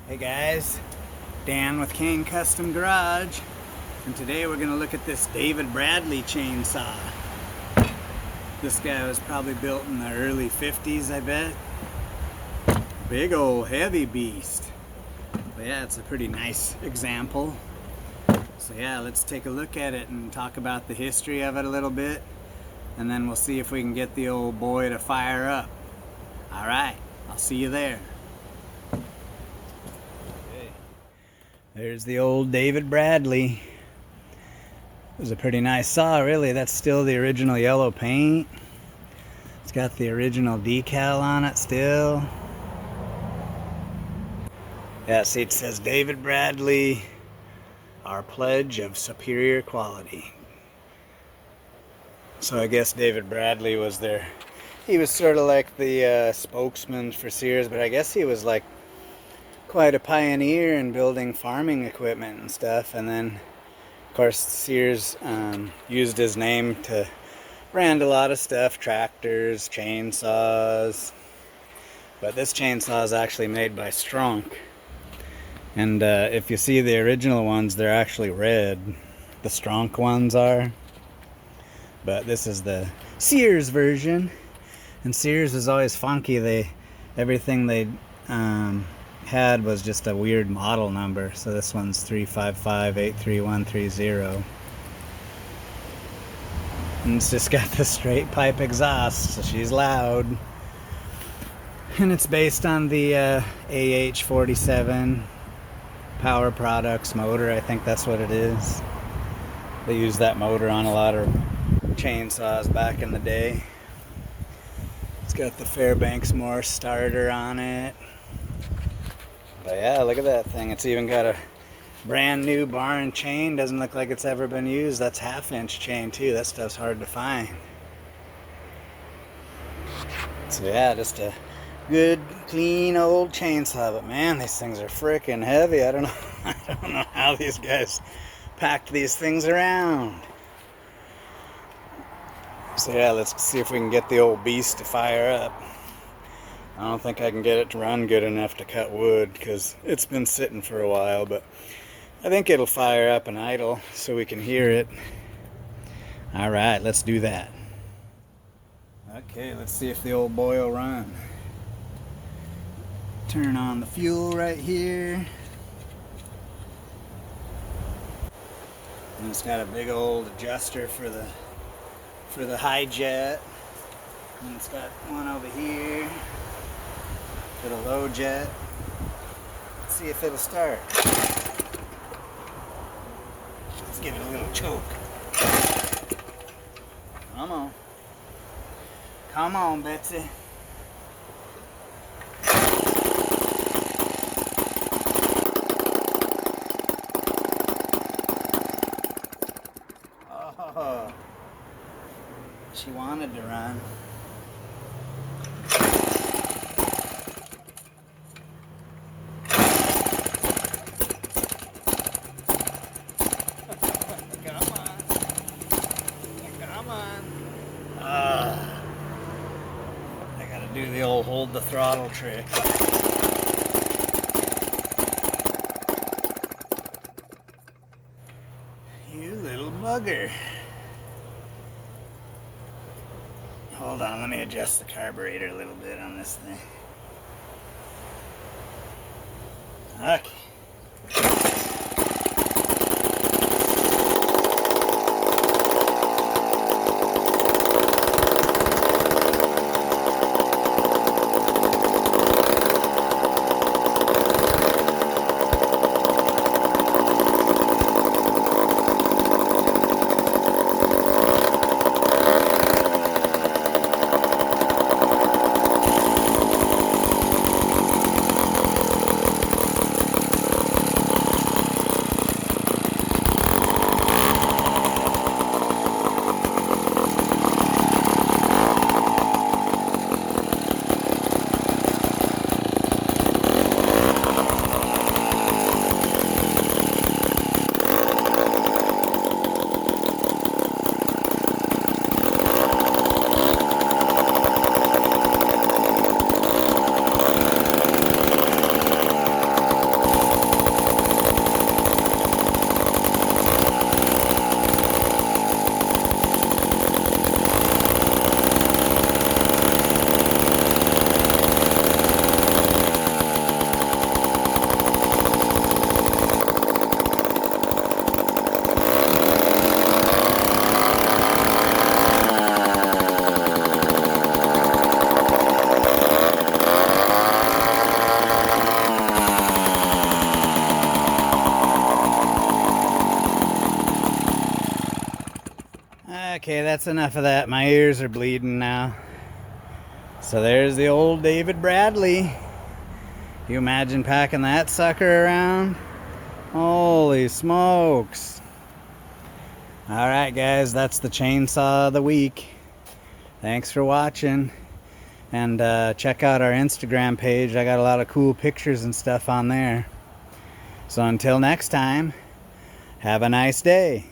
Hey guys, Dan with Kane Custom Garage, and today we're going to look at this David Bradley chainsaw. This guy was probably built in the early 50s, I bet. Big old heavy beast. But yeah, it's a pretty nice example. So yeah, let's take a look at it and talk about the history of it a little bit, and then we'll see if we can get the old boy to fire up. Alright, I'll see you there. There's the old David Bradley. It was a pretty nice saw, really. That's still the original yellow paint. It's got the original decal on it still. Yeah, see, it says David Bradley, our pledge of superior quality. So I guess David Bradley was there. He was sort of like the spokesman for Sears, but I guess he was like quite a pioneer in building farming equipment and stuff. And then of course Sears used his name to brand a lot of stuff, tractors, chainsaws. But this chainsaw is actually made by Strunk, and if you see the original ones, they're actually red. The Strunk ones are, but this is the Sears version. And Sears was always funky. Everything they had was just a weird model number. So this one's 355-83130. And it's just got the straight pipe exhaust, so she's loud. And it's based on the AH-47 Power Products motor. I think that's what it is. They used that motor on a lot of chainsaws back in the day. It's got the Fairbanks Morse starter on it. But yeah, look at that thing. It's even got a brand new bar and chain. Doesn't look like it's ever been used. That's 1/2-inch chain too. That stuff's hard to find. So yeah, just a good, clean old chainsaw. But man, these things are freaking heavy. I don't know. I don't know how these guys packed these things around. So yeah, let's see if we can get the old beast to fire up. I don't think I can get it to run good enough to cut wood because it's been sitting for a while, but I think it'll fire up and idle so we can hear it. Alright, let's do that. Okay, let's see if the old boy will run. Turn on the fuel right here. And it's got a big old adjuster for the high jet. And it's got one over here for the low jet. Let's see if it'll start. Let's give it a little choke. Come on. Come on, Betsy. Oh, she wanted to run. I gotta do the old hold the throttle trick. You little bugger. Hold on, let me adjust the carburetor a little bit on this thing. Okay. Okay, that's enough of that. My ears are bleeding now. So there's the old David Bradley. You imagine packing that sucker around? Holy smokes. Alright guys, that's the chainsaw of the week. Thanks for watching. And check out our Instagram page. I got a lot of cool pictures and stuff on there. So until next time, have a nice day.